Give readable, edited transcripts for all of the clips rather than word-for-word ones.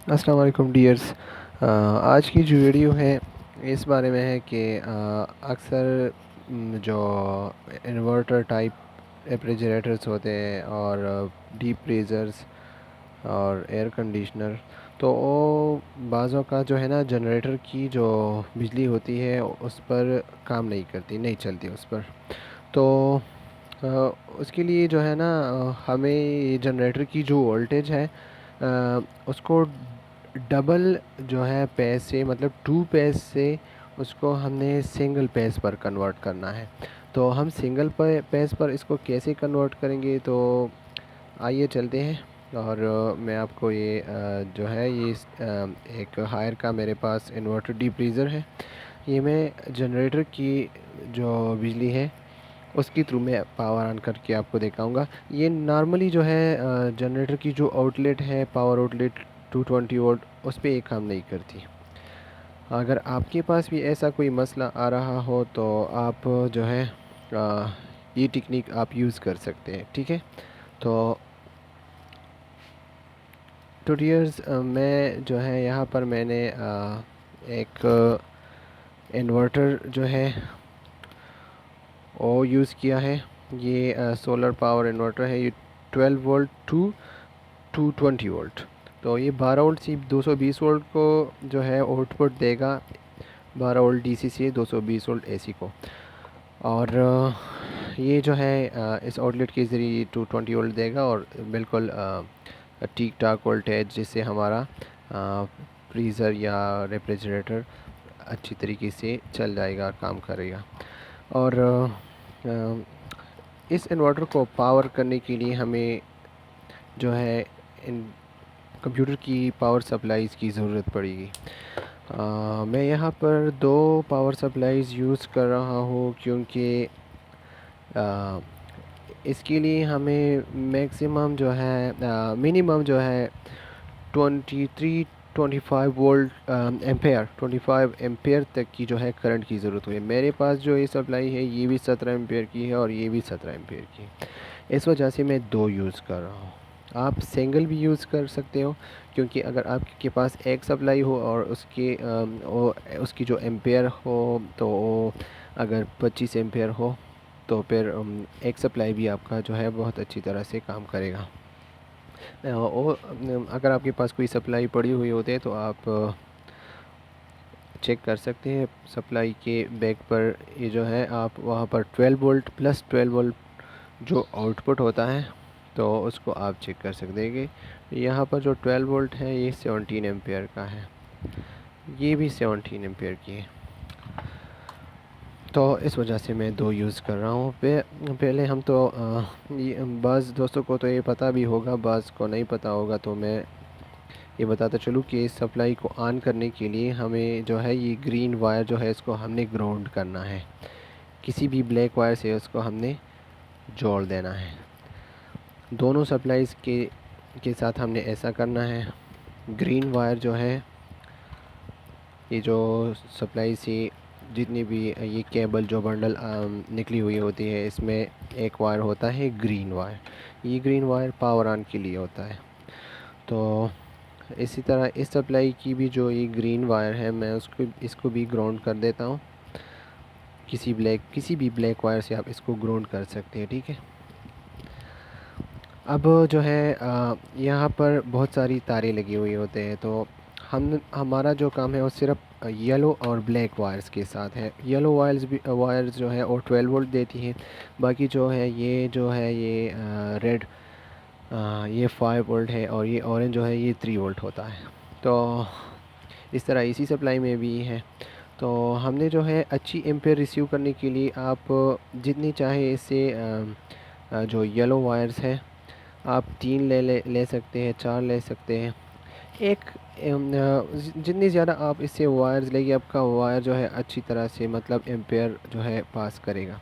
अस्सलाम वालेकुम डियर्स। आज की जो वीडियो है इस बारे में है कि अक्सर जो इन्वर्टर टाइप रेफ्रिजरेटर्स होते हैं और डीप फ्रीज़र्स और एयर कंडीशनर, तो वो बाज़ों का जो है ना जनरेटर की जो बिजली होती है उस पर काम नहीं करती, नहीं चलती उस पर। तो अ, उसके लिए जो है ना हमें ये जनरेटर की जो वोल्टेज है उसको डबल जो है पेज से, मतलब टू पेज से उसको हमने सिंगल पेज पर कन्वर्ट करना है। तो हम सिंगल पेज पर इसको कैसे कन्वर्ट करेंगे, तो आइए चलते हैं। और मैं आपको ये जो है ये एक हायर का मेरे पास इन्वर्टर डीप फ्रीज़र है। ये मैं जनरेटर की जो बिजली है उसके थ्रू मैं पावर ऑन करके आपको दिखाऊंगा। ये नॉर्मली जो है जनरेटर की जो आउटलेट है, पावर आउटलेट 220 वोल्ट, उस पर ये काम नहीं करती। अगर आपके पास भी ऐसा कोई मसला आ रहा हो तो आप जो है ये टेक्निक आप यूज़ कर सकते हैं, ठीक है। तो डियर्स, मैं जो है यहाँ पर मैंने एक इन्वर्टर जो है वो यूज़ किया है। ये सोलर पावर इन्वर्टर है। ये 12 वोल्ट टू 220 वोल्ट। तो ये 12 वोल्ट से 220 वोल्ट को जो है आउटपुट देगा, 12 वोल्ट डीसी से 220 वोल्ट एसी को। और ये जो है इस आउटलेट के ज़रिए 220 वोल्ट देगा और बिल्कुल ठीक ठाक वोल्टेज, जिससे हमारा फ्रीज़र या रेफ्रिजरेटर अच्छी तरीके से चल जाएगा, काम करेगा। और इस इन्वर्टर को पावर करने के लिए हमें जो है इन कंप्यूटर की पावर सप्लाईज़ की ज़रूरत पड़ेगी। मैं यहाँ पर दो पावर सप्लाईज़ यूज़ कर रहा हूँ, क्योंकि आ, इसके लिए हमें मैक्सिमम जो है मिनिमम जो है 25 वोल्ट एम्पेयर, 25 एम्पेयर तक की जो है करंट की ज़रूरत है। मेरे पास जो ये सप्लाई है ये भी 17 एम्पेयर की है और ये भी 17 एम्पेयर की है। इस वजह से मैं दो यूज़ कर रहा हूँ। आप सिंगल भी यूज़ कर सकते हो, क्योंकि अगर आपके पास एक सप्लाई हो और उसकी जो एम्पेयर हो तो वो अगर 25 एम्पेयर हो तो फिर एक सप्लाई भी आपका जो है बहुत अच्छी तरह से काम करेगा। और अगर आपके पास कोई सप्लाई पड़ी हुई होती है तो आप चेक कर सकते हैं सप्लाई के बैक पर। ये जो है आप वहाँ पर 12 वोल्ट प्लस 12 वोल्ट जो आउटपुट होता है तो उसको आप चेक कर सकते हैं कि यहाँ पर जो 12 वोल्ट है ये 17 एम्पेयर का है, ये भी 17 एम्पेयर की है। तो इस वजह से मैं दो यूज़ कर रहा हूँ। पहले हम तो ये बाज़ दोस्तों को तो ये पता भी होगा, बाज़ को नहीं पता होगा, तो मैं ये बताता चलूँ कि इस सप्लाई को ऑन करने के लिए हमें जो है ये ग्रीन वायर जो है इसको हमने ग्राउंड करना है। किसी भी ब्लैक वायर से उसको हमने जोड़ देना है। दोनों सप्लाईज़ के साथ हमने ऐसा करना है। ग्रीन वायर जो है, ये जो सप्लाई से जितनी भी ये केबल जो बंडल निकली हुई होती है, इसमें एक वायर होता है ग्रीन वायर। ये ग्रीन वायर पावर ऑन के लिए होता है। तो इसी तरह इस सप्लाई की भी जो ये ग्रीन वायर है, मैं इसको भी ग्राउंड कर देता हूँ। किसी भी ब्लैक वायर से आप इसको ग्राउंड कर सकते हैं, ठीक है। अब जो है यहाँ पर बहुत सारी तारें लगी हुई होते हैं, तो हमारा जो काम है वो सिर्फ येलो और ब्लैक वायर्स के साथ है। येलो वायर्स जो है और 12 वोल्ट देती हैं। बाकी जो है ये रेड, ये 5 वोल्ट है, और ये ऑरेंज जो है ये 3 वोल्ट होता है। तो इस तरह इसी सप्लाई में भी है। तो हमने जो है अच्छी एम्पेयर रिसीव करने के लिए आप जितनी चाहे इससे जो येलो वायर्स है आप 3 ले सकते हैं, 4 ले सकते हैं। एक जितनी ज़्यादा आप इससे वायर्स लेंगे, आपका वायर जो है अच्छी तरह से मतलब एम्पेयर जो है पास करेगा।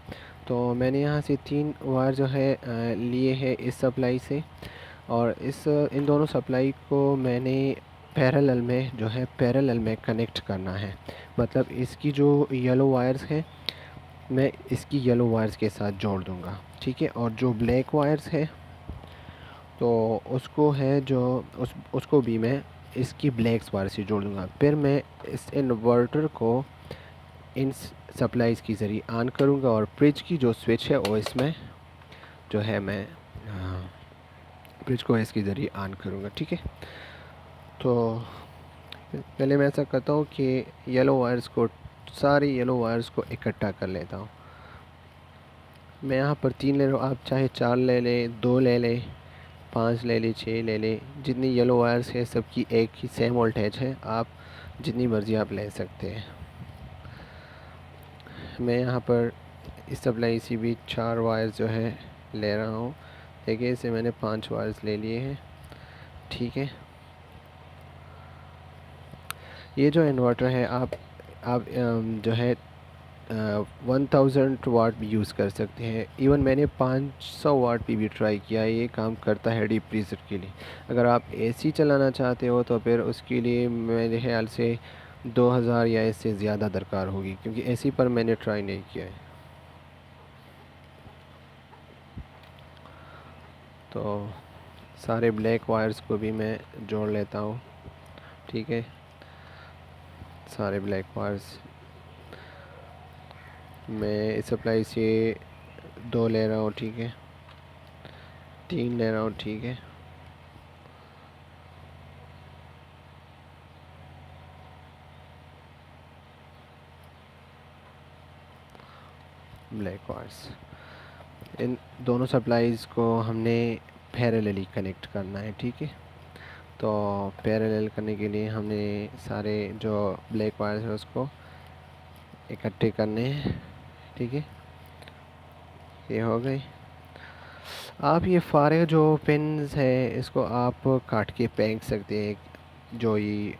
तो मैंने यहाँ से 3 वायर जो है लिए हैं इस सप्लाई से, और इन दोनों सप्लाई को मैंने पैरेलल में कनेक्ट करना है। मतलब इसकी जो येलो वायर्स है मैं इसकी येलो वायर्स के साथ जोड़ दूँगा, ठीक है। और जो ब्लैक वायर्स है तो उसको भी मैं इसकी ब्लैक वायर से जोड़ दूँगा। फिर मैं इस इन्वर्टर को इन सप्लाईज़ के ज़रिए ऑन करूँगा और फ्रिज की जो स्विच है वो इसमें जो है मैं फ्रिज को इसके ज़रिए ऑन करूँगा। ठीक है, तो पहले मैं ऐसा करता हूँ कि येलो वायर्स को, सारी येलो वायर्स को इकट्ठा कर लेता हूँ। मैं यहाँ पर 3 ले रहा हूँ, आप चाहे 4 ले लें, 2 ले लें, 5 ले लें, 6 ले लें। जितनी येलो वायर्स है सबकी एक ही सेम वोल्टेज है, आप जितनी मर्ज़ी आप ले सकते हैं। मैं यहाँ पर इस सप्लाई सी भी 4 वायर्स जो है ले रहा हूँ। देखिए इसे मैंने 5 वायर्स ले लिए हैं। ठीक है, ये जो इन्वर्टर है आप जो है 1000 वाट भी यूज़ कर सकते हैं। इवन मैंने 500 वाट पे भी ट्राई किया है, ये काम करता है डीप फ्रीज़र के लिए। अगर आप एसी चलाना चाहते हो तो फिर उसके लिए मेरे ख्याल से 2000 या इससे ज़्यादा दरकार होगी, क्योंकि एसी पर मैंने ट्राई नहीं किया है। तो सारे ब्लैक वायर्स को भी मैं जोड़ लेता हूँ। ठीक है, सारे ब्लैक वायर्स मैं इस सप्लाई से 2 ले रहा हूँ। ठीक है, 3 ले रहा हूँ। ठीक है, ब्लैक वायर्स, इन दोनों सप्लाईज़ को हमने पैरेलली कनेक्ट करना है। ठीक है, तो पैरेलल करने के लिए हमने सारे जो ब्लैक वायर्स हैं उसको इकट्ठे करने हैं। ठीक है, ये हो गई। आप ये फारे जो पिन्स है इसको आप काट के फेंक सकते हैं। जो ये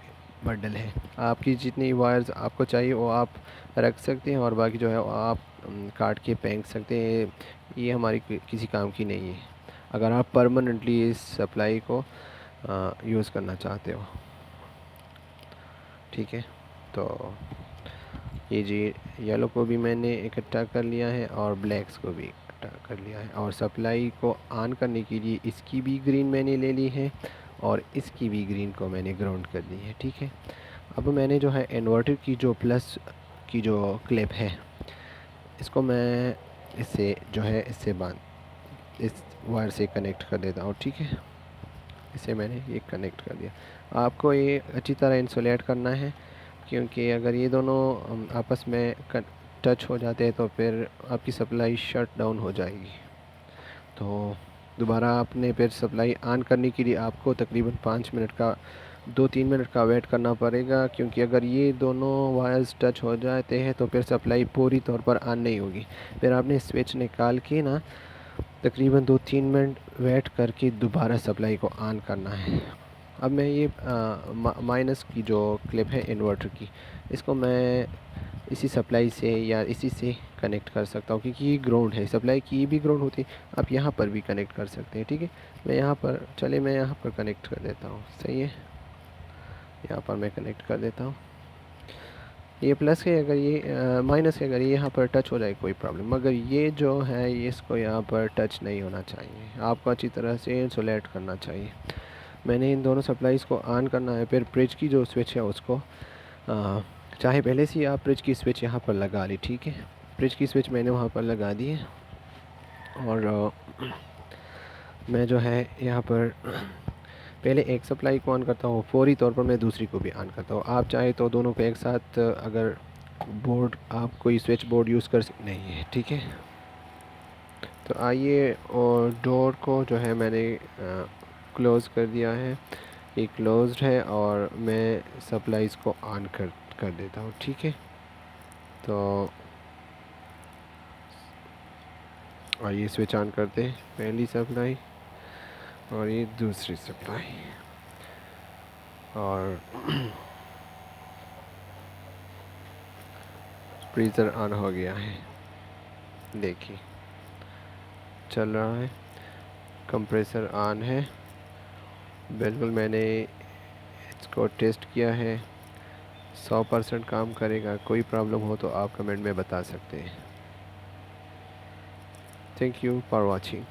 बंडल है, आपकी जितनी वायर्स आपको चाहिए वो आप रख सकते हैं, और बाकी जो है वो आप काट के फेंक सकते हैं। ये हमारी किसी काम की नहीं है अगर आप परमानेंटली इस सप्लाई को यूज़ करना चाहते हो। ठीक है, तो ये जी येलो को भी मैंने इकट्ठा कर लिया है और ब्लैक्स को भी इकट्ठा कर लिया है, और सप्लाई को ऑन करने के लिए इसकी भी ग्रीन मैंने ले ली है और इसकी भी ग्रीन को मैंने ग्राउंड कर दी है। ठीक है, अब मैंने जो है इन्वर्टर की जो प्लस की जो क्लिप है इसको मैं इससे जो है इससे बांध इस वायर से कनेक्ट कर देता हूँ। ठीक है, इसे मैंने ये कनेक्ट कर दिया। आपको ये अच्छी तरह इंसुलेट करना है, क्योंकि अगर ये दोनों आपस में टच हो जाते हैं तो फिर आपकी सप्लाई शट डाउन हो जाएगी। तो दोबारा आपने फिर सप्लाई ऑन करने के लिए आपको तकरीबन 5 मिनट का 2-3 मिनट का वेट करना पड़ेगा, क्योंकि अगर ये दोनों वायर्स टच हो जाते हैं तो फिर सप्लाई पूरी तौर पर ऑन नहीं होगी। फिर आपने स्विच निकाल के ना तकरीबन 2-3 मिनट वेट करके दोबारा सप्लाई को ऑन करना है। अब मैं ये माइनस की जो क्लिप है इन्वर्टर की, इसको मैं इसी सप्लाई से या इसी से कनेक्ट कर सकता हूँ, क्योंकि ये ग्राउंड है। सप्लाई की भी ग्राउंड होती है, आप यहाँ पर भी कनेक्ट कर सकते हैं। ठीक है, मैं यहाँ पर कनेक्ट कर देता हूँ। सही है, यहाँ पर मैं कनेक्ट कर देता हूँ। ये प्लस है, अगर ये माइनस है, अगर ये यहाँ पर टच हो जाए कोई प्रॉब्लम, मगर ये जो है इसको यहाँ पर टच नहीं होना चाहिए। आपको अच्छी तरह से इंसुलेट करना चाहिए। मैंने इन दोनों सप्लाईज़ को ऑन करना है। फिर फ्रिज की जो स्विच है उसको चाहे पहले से ही आप फ्रिज की स्विच यहाँ पर लगा ली। ठीक है, फ्रिज की स्विच मैंने वहाँ पर लगा दी है, और मैं जो है यहाँ पर पहले एक सप्लाई को ऑन करता हूँ, फौरी तौर पर मैं दूसरी को भी ऑन करता हूँ। आप चाहे तो दोनों को एक साथ, अगर बोर्ड आप कोई स्विच बोर्ड यूज़ कर नहीं है। ठीक है, तो आइए, और डोर को जो है मैंने क्लोज़ कर दिया है, ये क्लोज्ड है, और मैं सप्लाईज़ को ऑन कर देता हूँ। ठीक है, तो आइए स्विच ऑन करते हैं। पहली सप्लाई और ये दूसरी सप्लाई, और फ्रीज़र ऑन हो गया है। देखिए चल रहा है, कंप्रेसर ऑन है। बिल्कुल मैंने इसको टेस्ट किया है, 100% काम करेगा। कोई प्रॉब्लम हो तो आप कमेंट में बता सकते हैं। Thank you for watching.